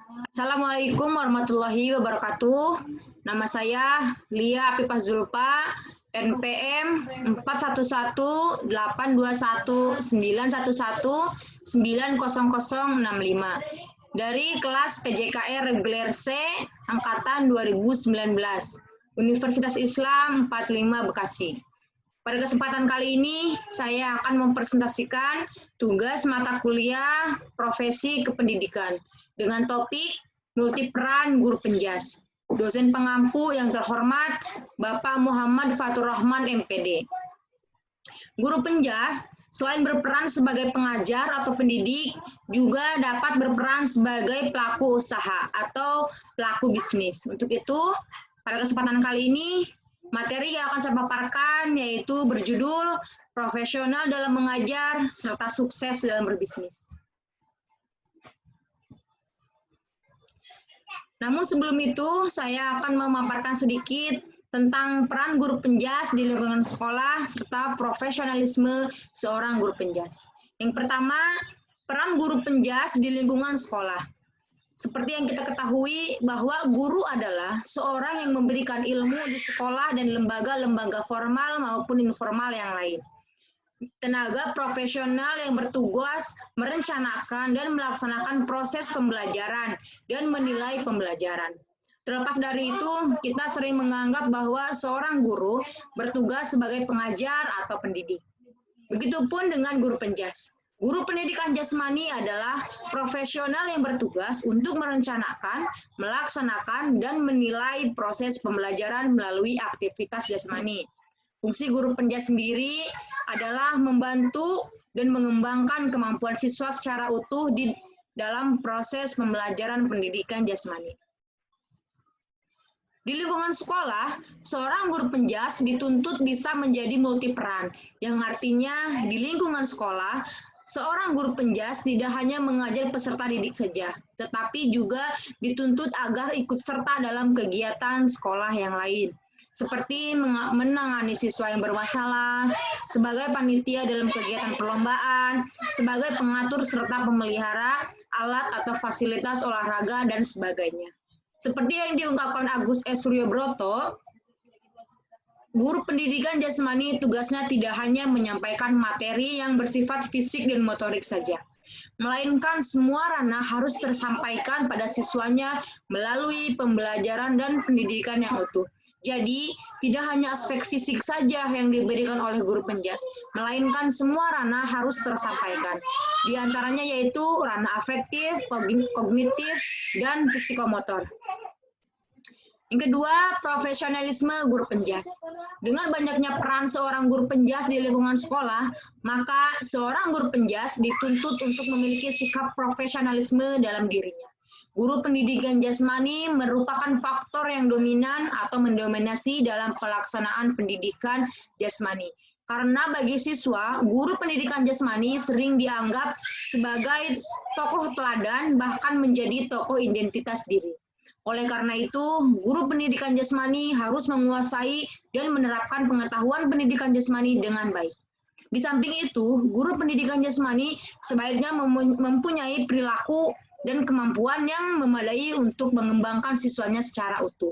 Assalamualaikum warahmatullahi wabarakatuh. Nama saya Lia Apifah Zulfa, NPM 41819119119065 dari kelas PJKR Reguler C angkatan 2019, Universitas Islam 45 Bekasi. Pada kesempatan kali ini, saya akan mempresentasikan tugas mata kuliah Profesi Kependidikan dengan topik Multiperan Guru Penjas. Dosen pengampu yang terhormat, Bapak Muhammad Fatur Rahman, MPD. Guru penjas, selain berperan sebagai pengajar atau pendidik, juga dapat berperan sebagai pelaku usaha atau pelaku bisnis. Untuk itu, pada kesempatan kali ini, materi yang akan saya paparkan yaitu berjudul Profesional dalam Mengajar serta Sukses dalam Berbisnis. Namun sebelum itu, saya akan memaparkan sedikit tentang peran guru penjas di lingkungan sekolah serta profesionalisme seorang guru penjas. Yang pertama, peran guru penjas di lingkungan sekolah. Seperti yang kita ketahui bahwa guru adalah seorang yang memberikan ilmu di sekolah dan lembaga-lembaga formal maupun informal yang lain. Tenaga profesional yang bertugas merencanakan dan melaksanakan proses pembelajaran dan menilai pembelajaran. Terlepas dari itu, kita sering menganggap bahwa seorang guru bertugas sebagai pengajar atau pendidik. Begitupun dengan guru penjas. Guru pendidikan jasmani adalah profesional yang bertugas untuk merencanakan, melaksanakan, dan menilai proses pembelajaran melalui aktivitas jasmani. Fungsi guru penjas sendiri adalah membantu dan mengembangkan kemampuan siswa secara utuh di dalam proses pembelajaran pendidikan jasmani. Di lingkungan sekolah, seorang guru penjas dituntut bisa menjadi multiperan, yang artinya di lingkungan sekolah, seorang guru penjas tidak hanya mengajar peserta didik saja, tetapi juga dituntut agar ikut serta dalam kegiatan sekolah yang lain, seperti menangani siswa yang bermasalah, sebagai panitia dalam kegiatan perlombaan, sebagai pengatur serta pemelihara alat atau fasilitas olahraga, dan sebagainya. Seperti yang diungkapkan Agus S. Suryobroto, guru pendidikan jasmani tugasnya tidak hanya menyampaikan materi yang bersifat fisik dan motorik saja, melainkan semua ranah harus tersampaikan pada siswanya melalui pembelajaran dan pendidikan yang utuh. Jadi, tidak hanya aspek fisik saja yang diberikan oleh guru penjas, melainkan semua ranah harus tersampaikan. Di antaranya yaitu ranah afektif, kognitif, dan psikomotor. Yang kedua, profesionalisme guru penjas. Dengan banyaknya peran seorang guru penjas di lingkungan sekolah, maka seorang guru penjas dituntut untuk memiliki sikap profesionalisme dalam dirinya. Guru pendidikan jasmani merupakan faktor yang dominan atau mendominasi dalam pelaksanaan pendidikan jasmani. Karena bagi siswa, guru pendidikan jasmani sering dianggap sebagai tokoh teladan, bahkan menjadi tokoh identitas diri. Oleh karena itu, guru pendidikan jasmani harus menguasai dan menerapkan pengetahuan pendidikan jasmani dengan baik. Di samping itu, guru pendidikan jasmani sebaiknya mempunyai perilaku dan kemampuan yang memadai untuk mengembangkan siswanya secara utuh.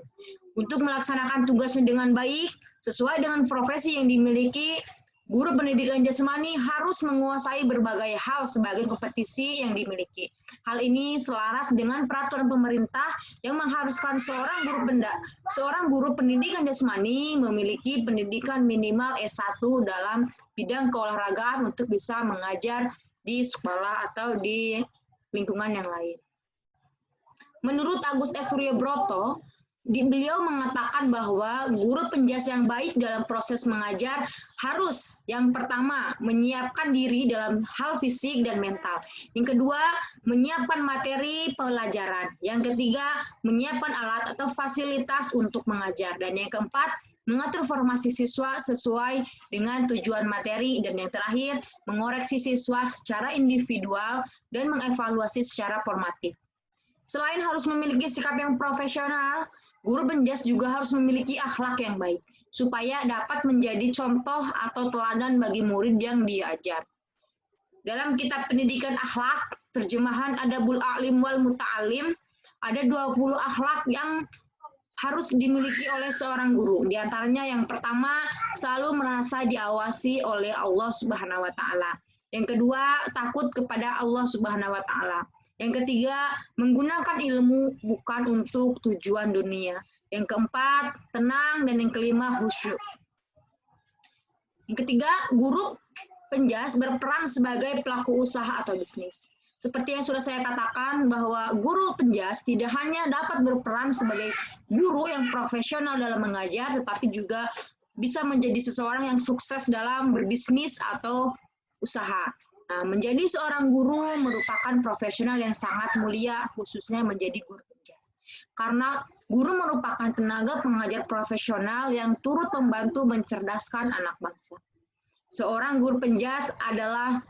Untuk melaksanakan tugasnya dengan baik, sesuai dengan profesi yang dimiliki, guru pendidikan jasmani harus menguasai berbagai hal sebagai kompetisi yang dimiliki. Hal ini selaras dengan peraturan pemerintah yang mengharuskan seorang guru pendidikan jasmani memiliki pendidikan minimal S1 dalam bidang keolahragaan untuk bisa mengajar di sekolah atau di lingkungan yang lain. Menurut Agus S. Suryobroto, beliau mengatakan bahwa guru penjas yang baik dalam proses mengajar harus yang pertama menyiapkan diri dalam hal fisik dan mental. Yang kedua, menyiapkan materi pelajaran. Yang ketiga, menyiapkan alat atau fasilitas untuk mengajar. Dan yang keempat, mengatur formasi siswa sesuai dengan tujuan materi. Dan yang terakhir, mengoreksi siswa secara individual dan mengevaluasi secara formatif. Selain harus memiliki sikap yang profesional, guru penjas juga harus memiliki akhlak yang baik, supaya dapat menjadi contoh atau teladan bagi murid yang diajar. Dalam kitab pendidikan akhlak, terjemahan Adabul A'lim wal Muta'alim, ada 20 akhlak yang harus dimiliki oleh seorang guru. Di antaranya yang pertama, selalu merasa diawasi oleh Allah Subhanahu wa taala. Yang kedua, takut kepada Allah Subhanahu wa taala. Yang ketiga, menggunakan ilmu bukan untuk tujuan dunia. Yang keempat, tenang, dan yang kelima, khusyuk. Yang ketiga, guru penjas berperan sebagai pelaku usaha atau bisnis. Seperti yang sudah saya katakan bahwa guru penjas tidak hanya dapat berperan sebagai guru yang profesional dalam mengajar, tetapi juga bisa menjadi seseorang yang sukses dalam berbisnis atau usaha. Nah, menjadi seorang guru merupakan profesional yang sangat mulia, khususnya menjadi guru penjas. Karena guru merupakan tenaga pengajar profesional yang turut membantu mencerdaskan anak bangsa. Seorang guru penjas adalah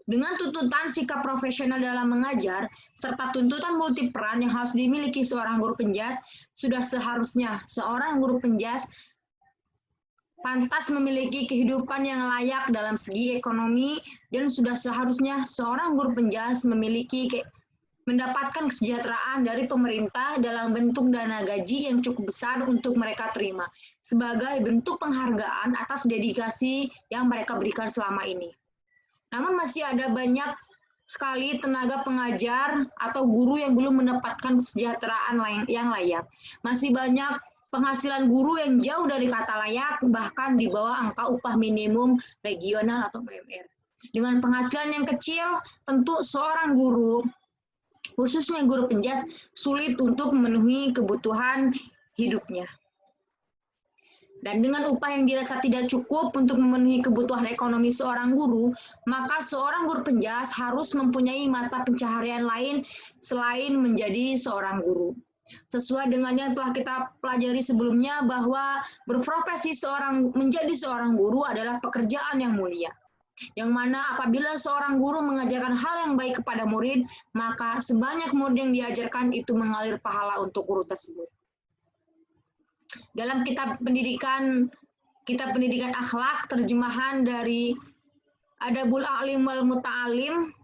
dengan tuntutan sikap profesional dalam mengajar, serta tuntutan multiperan yang harus dimiliki seorang guru penjas, sudah seharusnya seorang guru penjas pantas memiliki kehidupan yang layak dalam segi ekonomi, dan sudah seharusnya seorang guru penjas mendapatkan kesejahteraan dari pemerintah dalam bentuk dana gaji yang cukup besar untuk mereka terima, sebagai bentuk penghargaan atas dedikasi yang mereka berikan selama ini. Namun masih ada banyak sekali tenaga pengajar atau guru yang belum mendapatkan kesejahteraan yang layak. Masih banyak penghasilan guru yang jauh dari kata layak, bahkan di bawah angka upah minimum regional atau UMR. Dengan penghasilan yang kecil, tentu seorang guru, khususnya guru penjas, sulit untuk memenuhi kebutuhan hidupnya. Dan dengan upah yang dirasa tidak cukup untuk memenuhi kebutuhan ekonomi seorang guru, maka seorang guru penjas harus mempunyai mata pencaharian lain selain menjadi seorang guru. Sesuai dengan yang telah kita pelajari sebelumnya, bahwa berprofesi menjadi seorang guru adalah pekerjaan yang mulia. Yang mana apabila seorang guru mengajarkan hal yang baik kepada murid, maka sebanyak murid yang diajarkan itu mengalir pahala untuk guru tersebut. Dalam kitab pendidikan akhlak, terjemahan dari Adabul A'lim wal Muta'alim,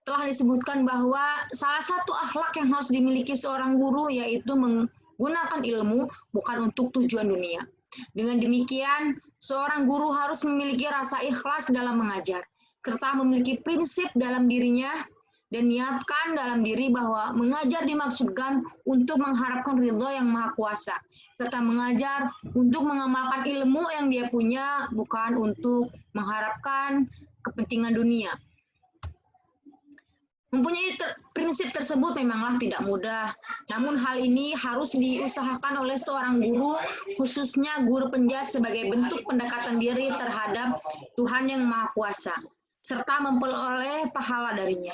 telah disebutkan bahwa salah satu akhlak yang harus dimiliki seorang guru yaitu menggunakan ilmu bukan untuk tujuan dunia. Dengan demikian, seorang guru harus memiliki rasa ikhlas dalam mengajar, serta memiliki prinsip dalam dirinya dan niatkan dalam diri bahwa mengajar dimaksudkan untuk mengharapkan ridho yang maha kuasa, serta mengajar untuk mengamalkan ilmu yang dia punya, bukan untuk mengharapkan kepentingan dunia. Mempunyai prinsip tersebut memanglah tidak mudah, namun hal ini harus diusahakan oleh seorang guru, khususnya guru penjas, sebagai bentuk pendekatan diri terhadap Tuhan yang Maha Kuasa, serta memperoleh pahala darinya.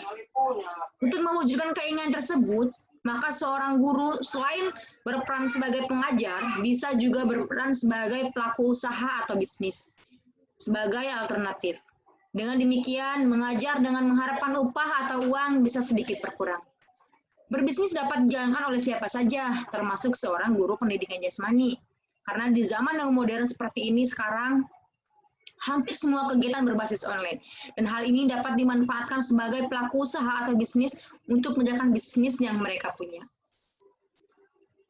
Untuk mewujudkan keinginan tersebut, maka seorang guru selain berperan sebagai pengajar, bisa juga berperan sebagai pelaku usaha atau bisnis, sebagai alternatif. Dengan demikian, mengajar dengan mengharapkan upah atau uang bisa sedikit berkurang. Berbisnis dapat dijalankan oleh siapa saja, termasuk seorang guru pendidikan jasmani. Karena di zaman yang modern seperti ini sekarang, hampir semua kegiatan berbasis online. Dan hal ini dapat dimanfaatkan sebagai pelaku usaha atau bisnis untuk menjalankan bisnis yang mereka punya.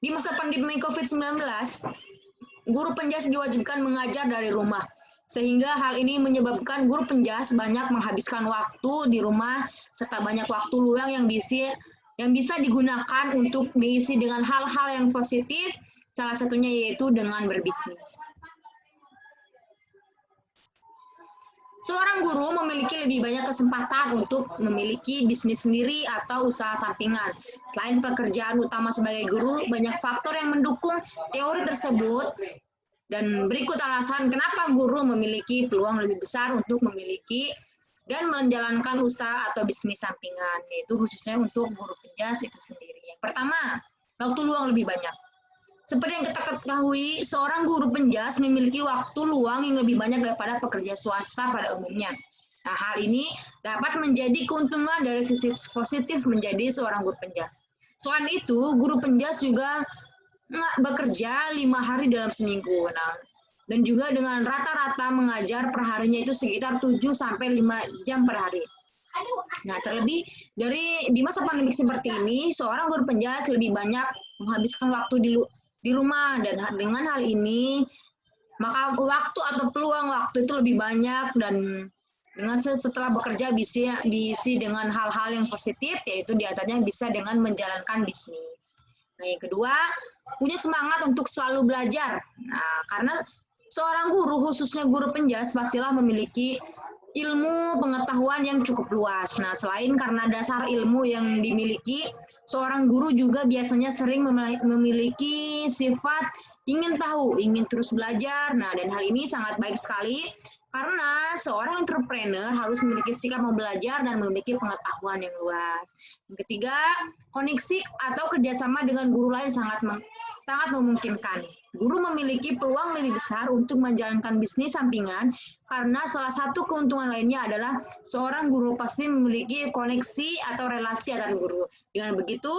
Di masa pandemi COVID-19, guru penjas diwajibkan mengajar dari rumah. Sehingga hal ini menyebabkan guru penjas banyak menghabiskan waktu di rumah, serta banyak waktu luang yang bisa digunakan untuk diisi dengan hal-hal yang positif, salah satunya yaitu dengan berbisnis. Seorang guru memiliki lebih banyak kesempatan untuk memiliki bisnis sendiri atau usaha sampingan. Selain pekerjaan utama sebagai guru, banyak faktor yang mendukung teori tersebut. Dan berikut alasan kenapa guru memiliki peluang lebih besar untuk memiliki dan menjalankan usaha atau bisnis sampingan, yaitu khususnya untuk guru penjas itu sendiri. Yang pertama, waktu luang lebih banyak. Seperti yang kita ketahui, seorang guru penjas memiliki waktu luang yang lebih banyak daripada pekerja swasta pada umumnya. Nah, hal ini dapat menjadi keuntungan dari sisi positif menjadi seorang guru penjas. Selain itu, guru penjas juga bekerja 5 hari dalam seminggu. Nah, dan juga dengan rata-rata mengajar perharinya itu sekitar 7 sampai 5 jam per hari. Nah, terlebih di masa pandemi seperti ini, seorang guru penjas lebih banyak menghabiskan waktu di rumah, dan dengan hal ini maka waktu atau peluang waktu itu lebih banyak, dan dengan setelah bekerja bisa diisi dengan hal-hal yang positif, yaitu diantaranya bisa dengan menjalankan bisnis. Nah, yang kedua, punya semangat untuk selalu belajar. Nah, karena seorang guru, khususnya guru penjas, pastilah memiliki ilmu pengetahuan yang cukup luas. Nah, selain karena dasar ilmu yang dimiliki, seorang guru juga biasanya sering memiliki sifat ingin tahu, ingin terus belajar. Nah, dan hal ini sangat baik sekali karena seorang entrepreneur harus memiliki sikap mau belajar dan memiliki pengetahuan yang luas. Yang ketiga, koneksi atau kerjasama dengan guru lain sangat memungkinkan. Guru memiliki peluang lebih besar untuk menjalankan bisnis sampingan karena salah satu keuntungan lainnya adalah seorang guru pasti memiliki koneksi atau relasi antar guru. Dengan begitu,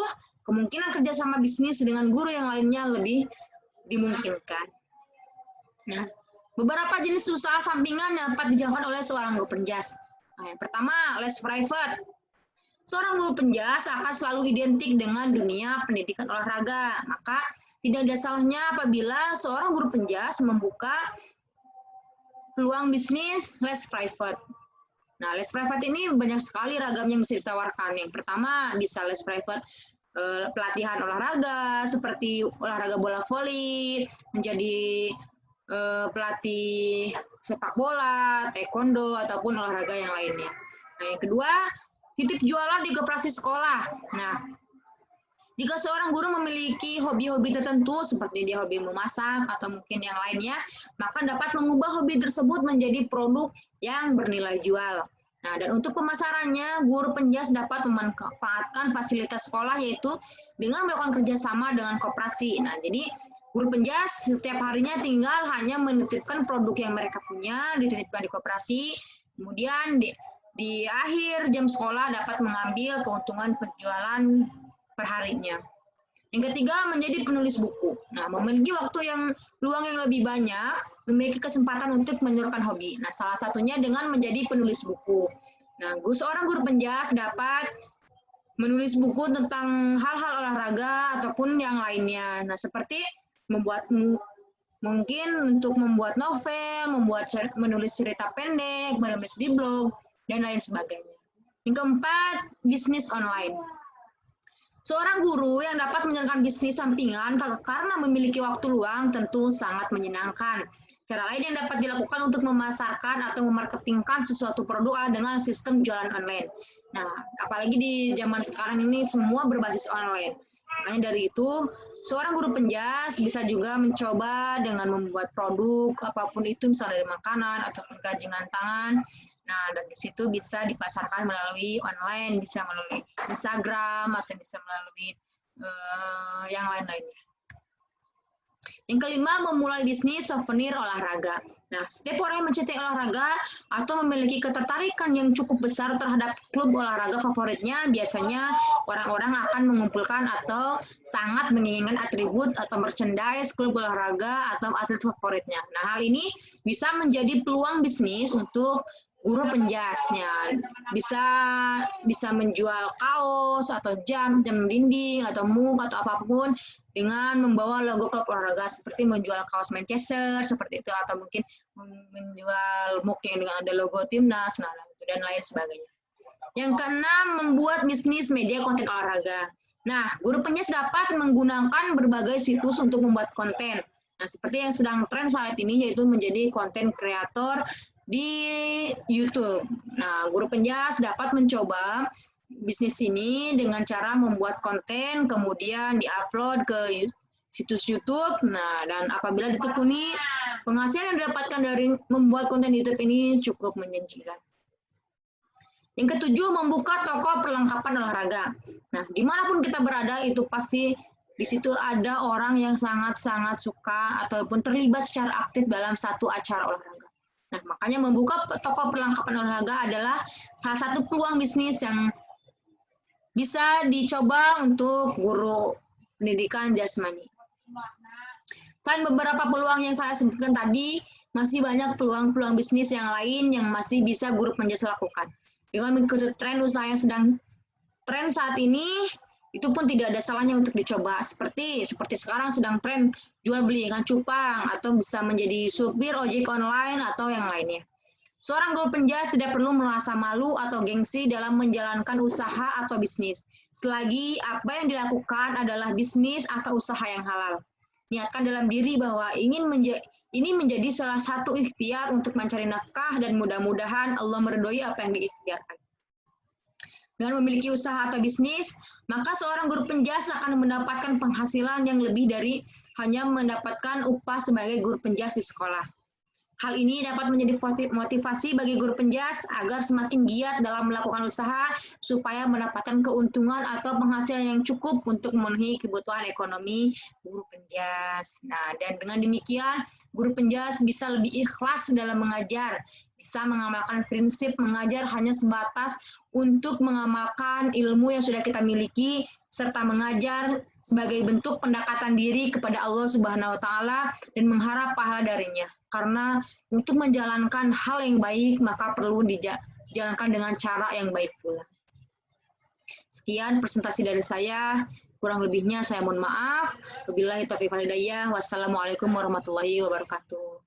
kemungkinan kerjasama bisnis dengan guru yang lainnya lebih dimungkinkan. Nah, beberapa jenis usaha sampingan dapat dijalankan oleh seorang guru penjas. Nah, yang pertama, les private. Seorang guru penjas akan selalu identik dengan dunia pendidikan olahraga. Maka tidak ada salahnya apabila seorang guru penjas membuka peluang bisnis les private. Nah, les private ini banyak sekali ragam yang bisa ditawarkan. Yang pertama, bisa les private pelatihan olahraga, seperti olahraga bola voli, menjadi pelatih sepak bola, taekwondo, ataupun olahraga yang lainnya. Nah, yang kedua, titip jualan di koperasi sekolah. Nah, jika seorang guru memiliki hobi-hobi tertentu, seperti dia hobi memasak atau mungkin yang lainnya, maka dapat mengubah hobi tersebut menjadi produk yang bernilai jual. Nah, dan untuk pemasarannya, guru penjas dapat memanfaatkan fasilitas sekolah, yaitu dengan melakukan kerjasama dengan koperasi. Nah, jadi guru penjas setiap harinya tinggal hanya menitipkan produk yang mereka punya, dititipkan di koperasi, kemudian di akhir jam sekolah dapat mengambil keuntungan penjualan perharinya. Yang ketiga, menjadi penulis buku. Nah, memiliki waktu yang luang yang lebih banyak, memiliki kesempatan untuk menyalurkan hobi. Nah, salah satunya dengan menjadi penulis buku. Nah, seorang guru penjas dapat menulis buku tentang hal-hal olahraga ataupun yang lainnya. Nah, seperti mungkin untuk membuat novel, menulis cerita pendek, menulis di blog, dan lain sebagainya. Yang keempat, bisnis online. Seorang guru yang dapat menjalankan bisnis sampingan karena memiliki waktu luang tentu sangat menyenangkan. Cara lain yang dapat dilakukan untuk memasarkan atau memarketingkan sesuatu produk adalah dengan sistem jualan online. Nah, apalagi di zaman sekarang ini semua berbasis online. Makanya dari itu, seorang guru penjas bisa juga mencoba dengan membuat produk apapun itu, misalnya dari makanan ataupun kerajinan tangan. Nah, dan di situ bisa dipasarkan melalui online, bisa melalui Instagram, atau bisa melalui yang lain-lainnya. Yang kelima, memulai bisnis souvenir olahraga. Nah, setiap orang yang mencintai olahraga atau memiliki ketertarikan yang cukup besar terhadap klub olahraga favoritnya, biasanya orang-orang akan mengumpulkan atau sangat menginginkan atribut atau merchandise klub olahraga atau atlet favoritnya. Nah, hal ini bisa menjadi peluang bisnis untuk guru penjasnya. Bisa menjual kaos atau jam dinding atau mug atau apapun dengan membawa logo klub olahraga, seperti menjual kaos Manchester seperti itu, atau mungkin menjual mug yang dengan ada logo timnas, nah itu dan lain sebagainya. Yang keenam, membuat bisnis media konten olahraga. Nah, guru penjas dapat menggunakan berbagai situs untuk membuat konten. Nah, seperti yang sedang tren saat ini, yaitu menjadi konten kreator di YouTube. Nah, guru penjas dapat mencoba bisnis ini dengan cara membuat konten, kemudian diupload ke situs YouTube. Nah, dan apabila ditekuni, penghasilan yang didapatkan dari membuat konten YouTube ini cukup menjanjikan. Yang ketujuh, membuka toko perlengkapan olahraga. Nah, dimanapun kita berada, itu pasti di situ ada orang yang sangat-sangat suka ataupun terlibat secara aktif dalam satu acara olahraga. Nah, makanya membuka toko perlengkapan olahraga adalah salah satu peluang bisnis yang bisa dicoba untuk guru pendidikan jasmani. Selain beberapa peluang yang saya sebutkan tadi, masih banyak peluang-peluang bisnis yang lain yang masih bisa guru penjas lakukan. Dengan mengikuti tren usaha yang sedang tren saat ini, itu pun tidak ada salahnya untuk dicoba. Seperti sekarang sedang tren jual beli ikan cupang atau bisa menjadi supir ojek online atau yang lainnya. Seorang guru penjas tidak perlu merasa malu atau gengsi dalam menjalankan usaha atau bisnis, selagi apa yang dilakukan adalah bisnis atau usaha yang halal. Niatkan dalam diri bahwa ini menjadi salah satu ikhtiar untuk mencari nafkah dan mudah-mudahan Allah meridhoi apa yang diikhtiarkan. Dengan memiliki usaha atau bisnis, maka seorang guru penjas akan mendapatkan penghasilan yang lebih dari hanya mendapatkan upah sebagai guru penjas di sekolah. Hal ini dapat menjadi motivasi bagi guru penjas agar semakin giat dalam melakukan usaha supaya mendapatkan keuntungan atau penghasilan yang cukup untuk memenuhi kebutuhan ekonomi guru penjas. Nah, dan dengan demikian, guru penjas bisa lebih ikhlas dalam mengajar, bisa mengamalkan prinsip mengajar hanya sebatas untuk mengamalkan ilmu yang sudah kita miliki, serta mengajar sebagai bentuk pendekatan diri kepada Allah Subhanahu wa Ta'ala dan mengharap pahala darinya. Karena untuk menjalankan hal yang baik, maka perlu dijalankan dengan cara yang baik pula. Sekian presentasi dari saya. Kurang lebihnya saya mohon maaf. Wabillahi taufiq wal hidayah. Wassalamualaikum warahmatullahi wabarakatuh.